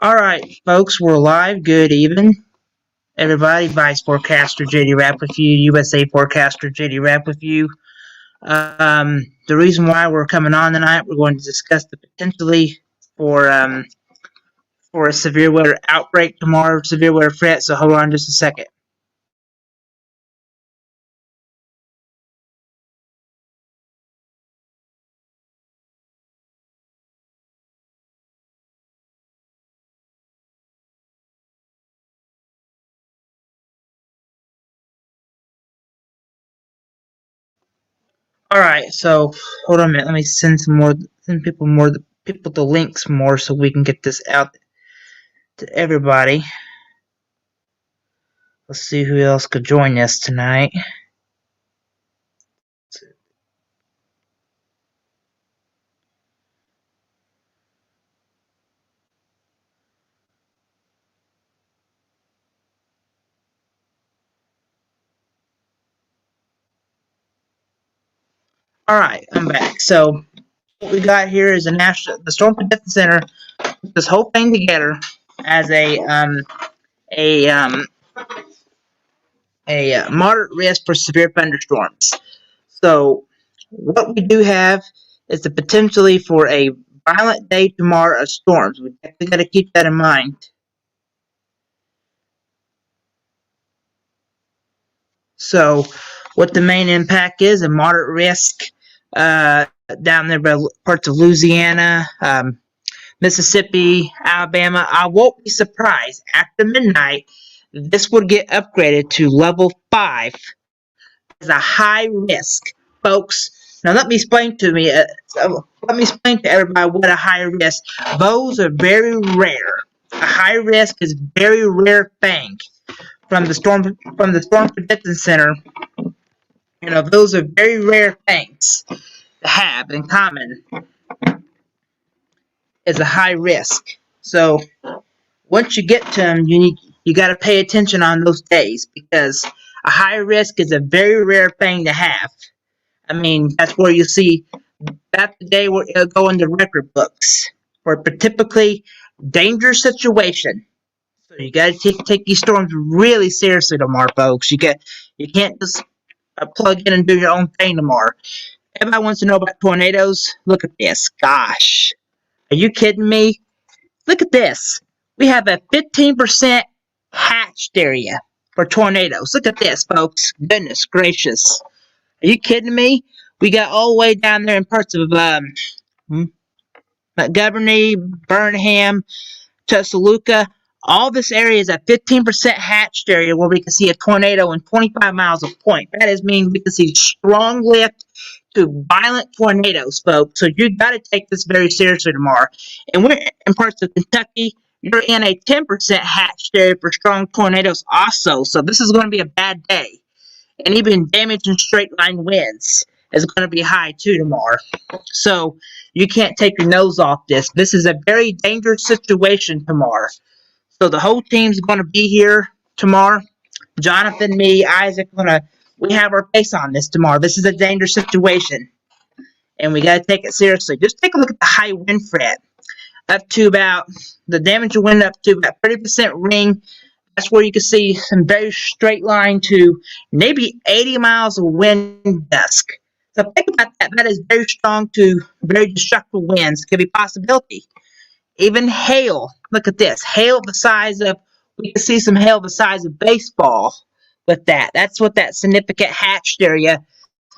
Alright, folks, we're live. Good evening, everybody. Vice Forecaster JD Rapp with you, USA Forecaster JD Rapp with you. The reason why we're coming on tonight, we're going to discuss the potentially for a severe weather outbreak tomorrow, severe weather threat, so hold on just a second. Alright, so hold on a minute. Let me send people the links more so we can get this out to everybody. Let's see who else could join us tonight. Alright, I'm back. So what we got here is the Storm Protection Center put this whole thing together as a moderate risk for severe thunderstorms. So what we do have is the potentially for a violent day tomorrow of storms. We definitely got to keep that in mind. So what the main impact is, a moderate risk down there by parts of Louisiana, Mississippi, Alabama. I won't be surprised after midnight this would get upgraded to level 5 as a high risk, folks. Now let me explain to everybody what a high risk. Those are very rare. A high risk is a very rare thing from the Storm Protection Center. You know, those are very rare things to have in common as a high risk. So once you get to them, you got to pay attention on those days because a high risk is a very rare thing to have. I mean, that's where you see that's the day where it'll go in the record books for a typically dangerous situation. So you got to take these storms really seriously tomorrow, folks. You can't just plug in and do your own thing tomorrow. Everybody wants to know about tornadoes. Look at this. Gosh, are you kidding me? Look at this. We have a 15% hatched area for tornadoes. Look at this, folks. Goodness gracious. Are you kidding me? We got all the way down there in parts of Montgomery, Burnham, Tuscaloosa. All this area is a 15% hatched area where we can see a tornado in 25 miles of point. That is means we can see strong lift to violent tornadoes, folks. So you got to take this very seriously tomorrow. And we're in parts of Kentucky. You're in a 10% hatched area for strong tornadoes also. So this is going to be a bad day. And even damage and straight line winds is going to be high too tomorrow. So you can't take your nose off this. This is a very dangerous situation tomorrow. So the whole team's going to be here tomorrow. Jonathan, me, Isaac, we have our face on this tomorrow. This is a dangerous situation. And we got to take it seriously. Just take a look at the high wind threat. Up to about, the damage wind up to about 30% ring. That's where you can see some very straight line to maybe 80 miles of wind dusk. So think about that. That is very strong to very destructive winds. Could be a possibility. Even hail. Look at this. Hail the size of, we can see some hail the size of baseball with that. That's what that significant hatched area.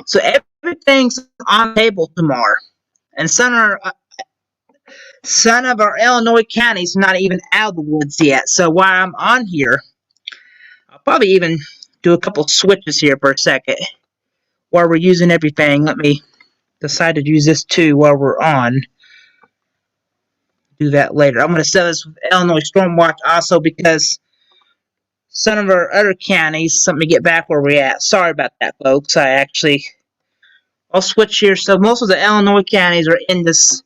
So everything's on the table tomorrow. And some of our Illinois counties are not even out of the woods yet. So while I'm on here, I'll probably even do a couple switches here for a second. While we're using everything, let me decide to use this too while we're on. Do that later. I'm going to sell this with Illinois Stormwatch also because some of our other counties, let me get back where we're at. Sorry about that, folks. I'll switch here. So most of the Illinois counties are in this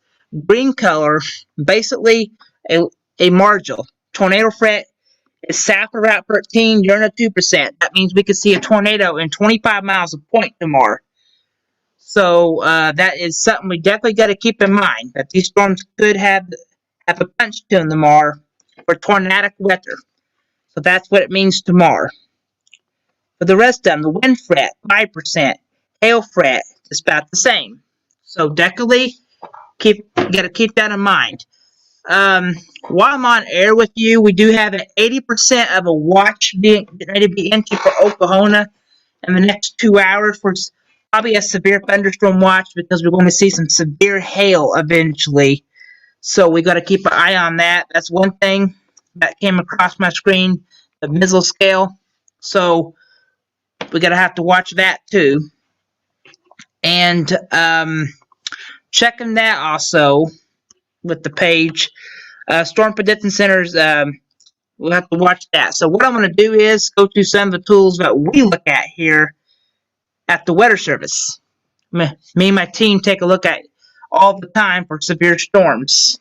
green color, basically a marginal. Tornado threat is south of Route 13. You're in a 2%. That means we could see a tornado in 25 miles of point tomorrow. So that is something we definitely got to keep in mind, that these storms could have a punch to them tomorrow. for tornadic weather. So that's what it means tomorrow. For the rest of them, the wind fret, 5%. Hail fret, just about the same. So definitely got to keep that in mind. While I'm on air with you, we do have an 80% of a watch being ready to be into for Oklahoma in the next 2 hours for probably a severe thunderstorm watch because we're going to see some severe hail eventually. So we got to keep an eye on that. That's one thing that came across my screen, the Mizzle scale. So we got to have to watch that too. And checking that also with the page. Storm Prediction Centers, we'll have to watch that. So what I'm going to do is go to some of the tools that we look at here at the Weather Service. Me and my team take a look at all the time for severe storms.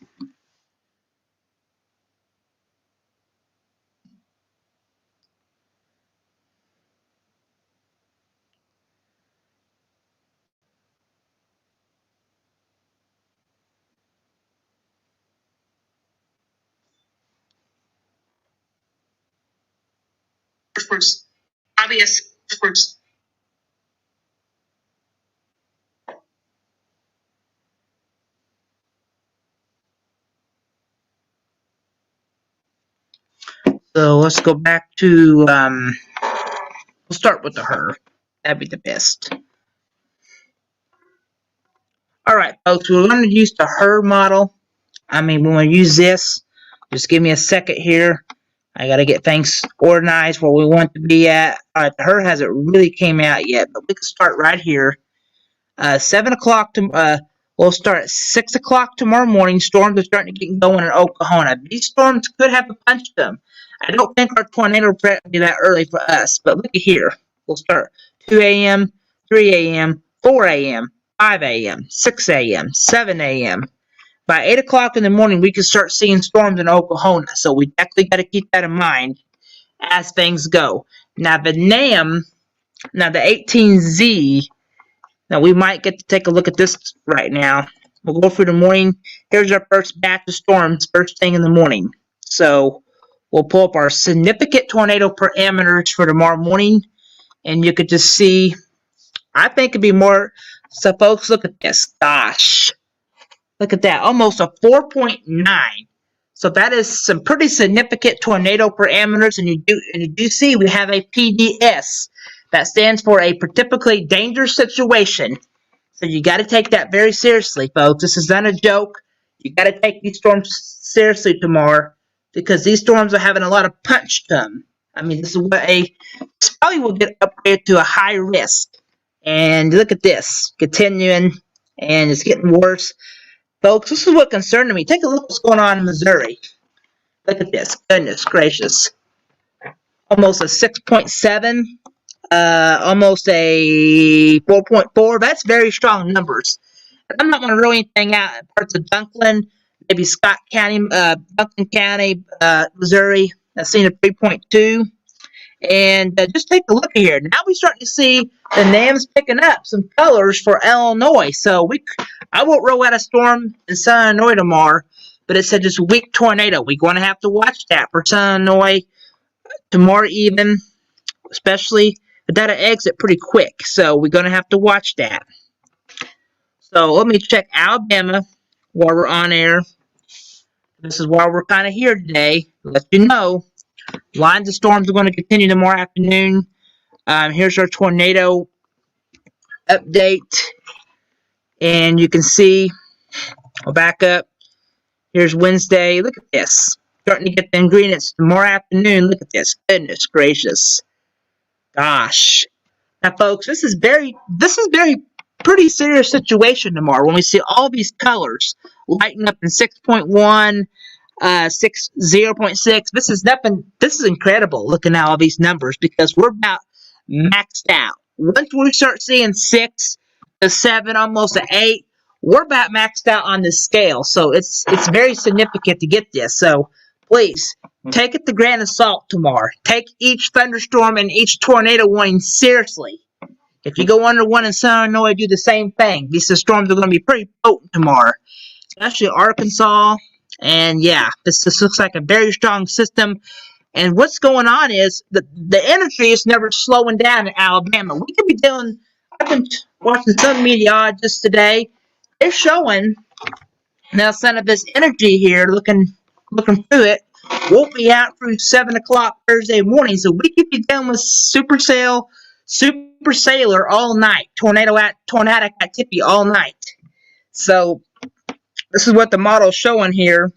Obvious. So let's go back to, we'll start with the HER. That'd be the best. Alright, folks, we're going to use the HER model. We want to use this. Just give me a second here. I got to get things organized where we want to be at. Alright, the HER hasn't really came out yet, but we can start right here. 7 o'clock, we'll start at 6 o'clock tomorrow morning. Storms are starting to get going in Oklahoma. These storms could have a punch to them. I don't think our tornado threat will be that early for us, but look at here. We'll start 2 a.m., 3 a.m., 4 a.m., 5 a.m., 6 a.m., 7 a.m. By 8 o'clock in the morning, we can start seeing storms in Oklahoma, so we definitely got to keep that in mind as things go. Now, the NAM, the 18Z, now we might get to take a look at this right now. We'll go through the morning. Here's our first batch of storms first thing in the morning. So we'll pull up our significant tornado parameters for tomorrow morning, and you could just see, I think it'd be more, so folks, look at this. Gosh. Look at that, almost a 4.9. So that is some pretty significant tornado parameters, and you do see we have a PDS. That stands for a particularly dangerous situation. So you got to take that very seriously, folks. This is not a joke. You got to take these storms seriously tomorrow because these storms are having a lot of punch to them. This probably will get upgraded to a high risk. And look at this, continuing, and it's getting worse. Folks, this is what concerned me. Take a look at what's going on in Missouri. Look at this. Goodness gracious. Almost a 6.7. Almost a 4.4. That's very strong numbers. I'm not going to rule anything out in parts of Dunklin, maybe Scott County, Dunklin County, Missouri. I've seen a 3.2. And just take a look here. Now we're starting to see the NAMs picking up some colors for Illinois. So I won't roll out a storm in Southern Illinois tomorrow, but it said just weak tornado. We're going to have to watch that for Southern Illinois tomorrow even, especially. But that'll exit pretty quick, so we're going to have to watch that. So let me check Alabama while we're on air. This is why we're kind of here today. Let you know. Lines of storms are going to continue tomorrow afternoon. Here's our tornado update. And you can see, I'll back up. Here's Wednesday. Look at this. Starting to get the ingredients tomorrow afternoon. Look at this. Goodness gracious. Gosh. Now, folks, this is pretty serious situation tomorrow when we see all these colors lighting up in 6.1, 0.6. This is nothing. This is incredible looking at all these numbers because we're about maxed out. Once we start seeing 6 to 7, almost to 8, we're about maxed out on this scale. So it's very significant to get this. So please take it to grain of salt tomorrow. Take each thunderstorm and each tornado warning seriously. If you go under one in Southern Illinois, do the same thing. These storms are going to be pretty potent tomorrow, especially Arkansas, And yeah, this looks like a very strong system. And what's going on is the energy is never slowing down in Alabama. We could be doing. I've been watching some meteorologists today. They're showing now some of this energy here. Looking through it, won't be out through 7 o'clock Thursday morning. So we could be dealing with super sailor all night, tornadic activity all night. So this is what the model's showing here.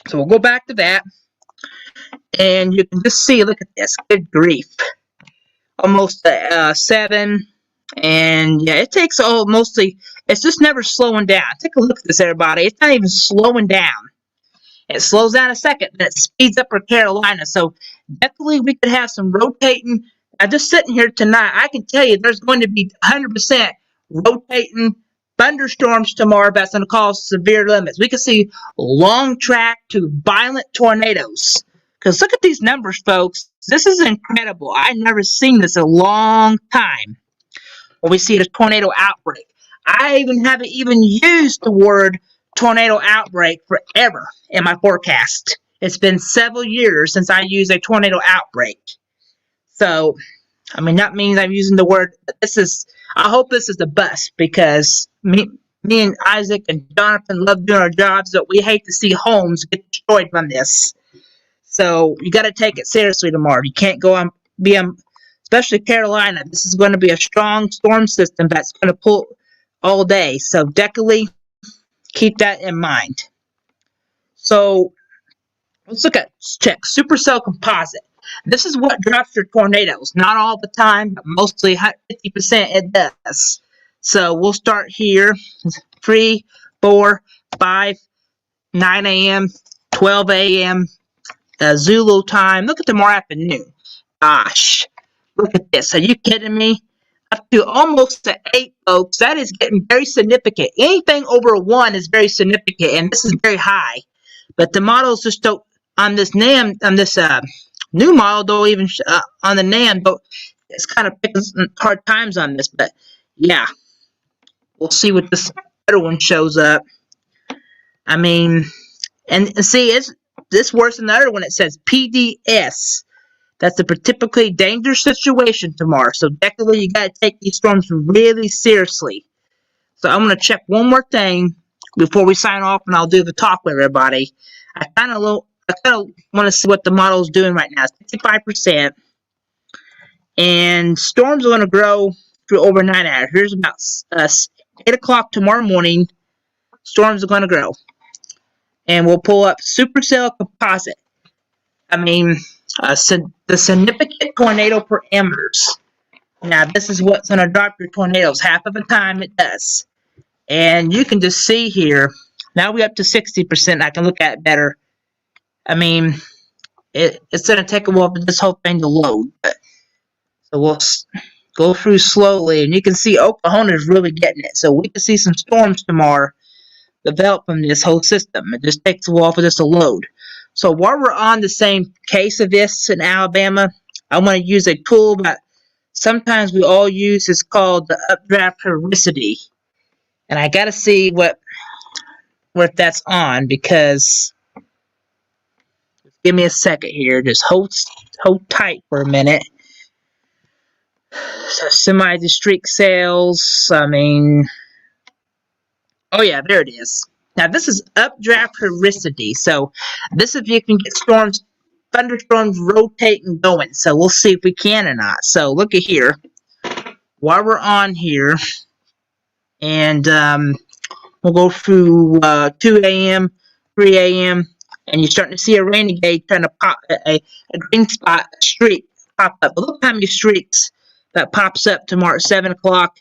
So we'll go back to that. And you can just see, look at this. Good grief. Almost 7. And yeah, it takes mostly, it's just never slowing down. Take a look at this, everybody. It's not even slowing down. It slows down a second, then it speeds up for Carolina. So definitely we could have some rotating. Now, just sitting here tonight, I can tell you there's going to be 100% rotating thunderstorms tomorrow that's going to cause severe limits. We could see long track to violent tornadoes. Because look at these numbers, folks. This is incredible. I've never seen this in a long time. When we see a tornado outbreak. I haven't even used the word tornado outbreak forever in my forecast. It's been several years since I used a tornado outbreak. So, I mean, that means I'm using the word, I hope this is the bust, because me and Isaac and Jonathan love doing our jobs, but we hate to see homes get destroyed from this. So, you got to take it seriously tomorrow. You can't go on, especially Carolina. This is going to be a strong storm system that's going to pull all day. So, definitely keep that in mind. So, let's check supercell composite. This is what drops your tornadoes. Not all the time, but mostly 50% it does. So, we'll start here. 3, 4, 5, 9 a.m., 12 a.m., Zulu time. Look at tomorrow afternoon. Gosh. Look at this. Are you kidding me? Up to almost 8, folks. That is getting very significant. Anything over a 1 is very significant, and this is very high. But the models just don't, on this NAM, on this new model, don't even, on the NAM, it's kind of picking some hard times on this. But yeah, we'll see what this other one shows up. I mean, and see, it's this worse than the other one. It says PDS. That's a typically dangerous situation tomorrow. So definitely you got to take these storms really seriously. So I'm going to check one more thing before we sign off, and I'll do the talk with everybody. I kind of want to see what the model is doing right now. It's 55%. And storms are going to grow through overnight hours. Here's about 8 o'clock tomorrow morning. Storms are going to grow. And we'll pull up supercell composite. I mean, the significant tornado parameters. Now, this is what's going to drop your tornadoes. Half of the time it does. And you can just see here, now we're up to 60%. I can look at it better. I mean, it's going to take a while for this whole thing to load. So we'll go through slowly. And you can see Oklahoma is really getting it. So we can see some storms tomorrow develop from this whole system. It just takes a while for this to load. So while we're on the same case of this in Alabama, I want to use a tool that sometimes we all use. It's called the updraft heuristicity. And I got to see what that's on, because give me a second here. Just hold tight for a minute. So semi-discrete cells. I mean, oh yeah, there it is. Now this is updraft heuristicity. So this is if you can get thunderstorms rotating going. So we'll see if we can or not. So look at here. While we're on here, and we'll go through 2 a.m., 3 a.m., and you're starting to see a rainy gauge trying to pop a green spot, a streak pop up. But look how many streaks that pops up tomorrow at 7 o'clock.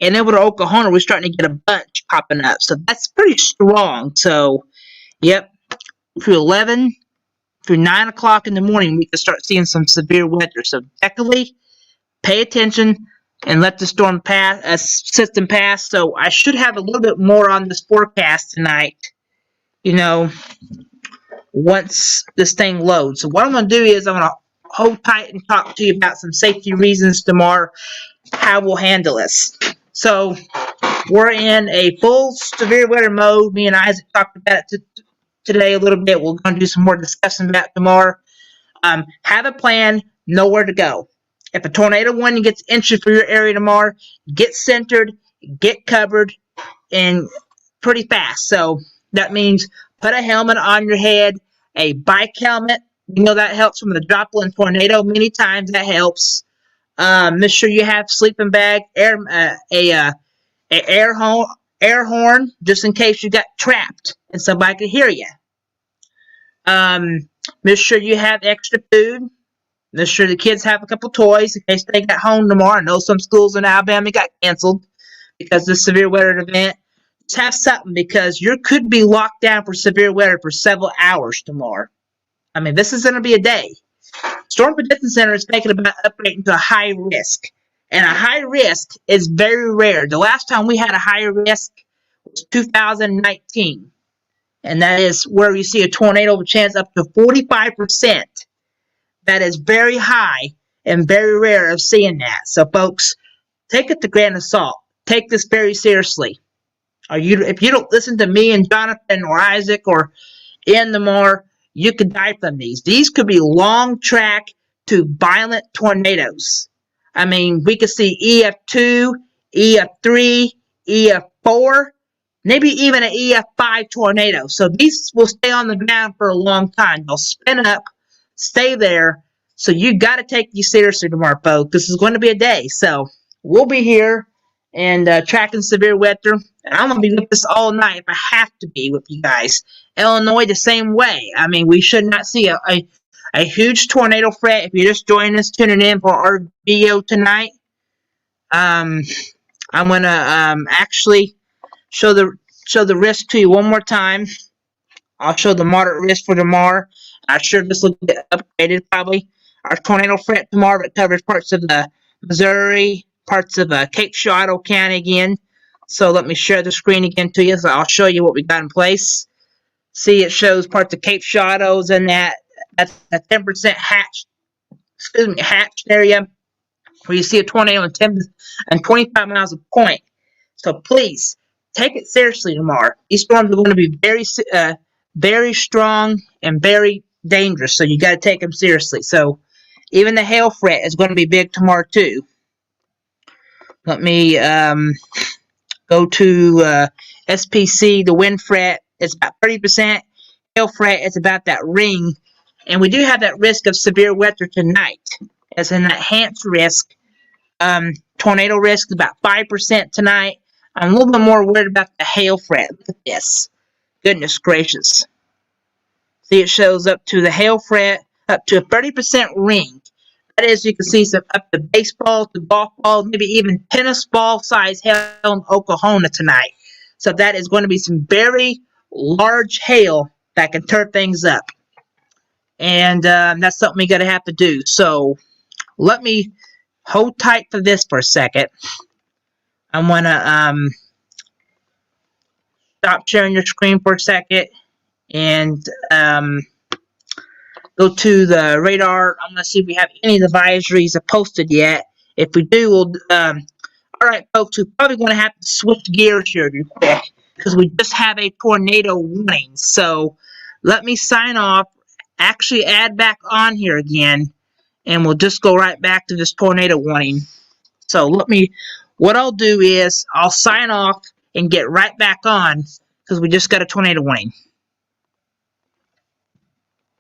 And over to Oklahoma, we're starting to get a bunch popping up. So that's pretty strong. So, yep, through 11, through 9 o'clock in the morning, we can start seeing some severe weather. So definitely pay attention and let the storm system pass. So I should have a little bit more on this forecast tonight, once this thing loads. So what I'm going to do is I'm going to hold tight and talk to you about some safety reasons tomorrow, how we'll handle this. So we're in a full severe weather mode. Me and Isaac talked about it today a little bit. We're going to do some more discussing about tomorrow. Have a plan, know where to go. If a tornado warning gets issued for your area tomorrow, get centered, get covered, and pretty fast. So that means put a helmet on your head, a bike helmet. You know that helps from the droplet tornado. Many times that helps. Make sure you have sleeping bag, air horn, just in case you got trapped and somebody could hear you. Make sure you have extra food. Make sure the kids have a couple toys in case they got home tomorrow. I know some schools in Alabama got canceled because of the severe weather event. Just have something because you could be locked down for severe weather for several hours tomorrow. I mean, this is going to be a day. Storm Prediction Center is thinking about upgrading to a high risk. And a high risk is very rare. The last time we had a high risk was 2019. And that is where you see a tornado chance up to 45%. That is very high and very rare of seeing that. So, folks, take it with a grain of salt. Take this very seriously. If you don't listen to me and Jonathan or Isaac or Ian tomorrow, you could die from these. These could be long track to violent tornadoes. I mean, we could see EF2, EF3, EF4, maybe even an EF5 tornado. So these will stay on the ground for a long time. They'll spin up, stay there. So you got to take these seriously tomorrow, folks. This is going to be a day. So we'll be here and tracking severe weather. And I'm going to be with this all night if I have to be with you guys. Illinois, the same way. I mean, we should not see a huge tornado threat. If you're just joining us, tuning in for our video tonight, I'm going to actually show the risk to you one more time. I'll show the moderate risk for tomorrow. I'm sure this will get upgraded probably. Our tornado threat tomorrow that covers parts of the Missouri, parts of Cape Shadow County again. So let me share the screen again to you. So I'll show you what we got in place. See, it shows parts of Cape Shadows and that's a 10% hatched area where you see a tornado and 25 miles of point. So please take it seriously tomorrow. These storms are going to be very strong and very dangerous. So you got to take them seriously. So even the hail threat is going to be big tomorrow too. Let me go to SPC. The wind threat is about 30%. Hail threat is about that ring. And we do have that risk of severe weather tonight. As an enhanced risk. Tornado risk is about 5% tonight. I'm a little bit more worried about the hail threat. Look at this. Goodness gracious. See, it shows up to the hail threat, up to a 30% ring. That is, you can see some up to baseball, to golf ball, maybe even tennis ball size hail in Oklahoma tonight. So that is going to be some very large hail that can tear things up. And that's something we got to have to do. So let me hold tight for this for a second. I'm going to stop sharing your screen for a second and go to the radar. I'm going to see if we have any of the advisories posted yet. If we do, we'll... Alright, folks, we're probably going to have to switch gears here real quick because we just have a tornado warning. So let me sign off, actually add back on here again, and we'll just go right back to this tornado warning. So what I'll do is I'll sign off and get right back on because we just got a tornado warning.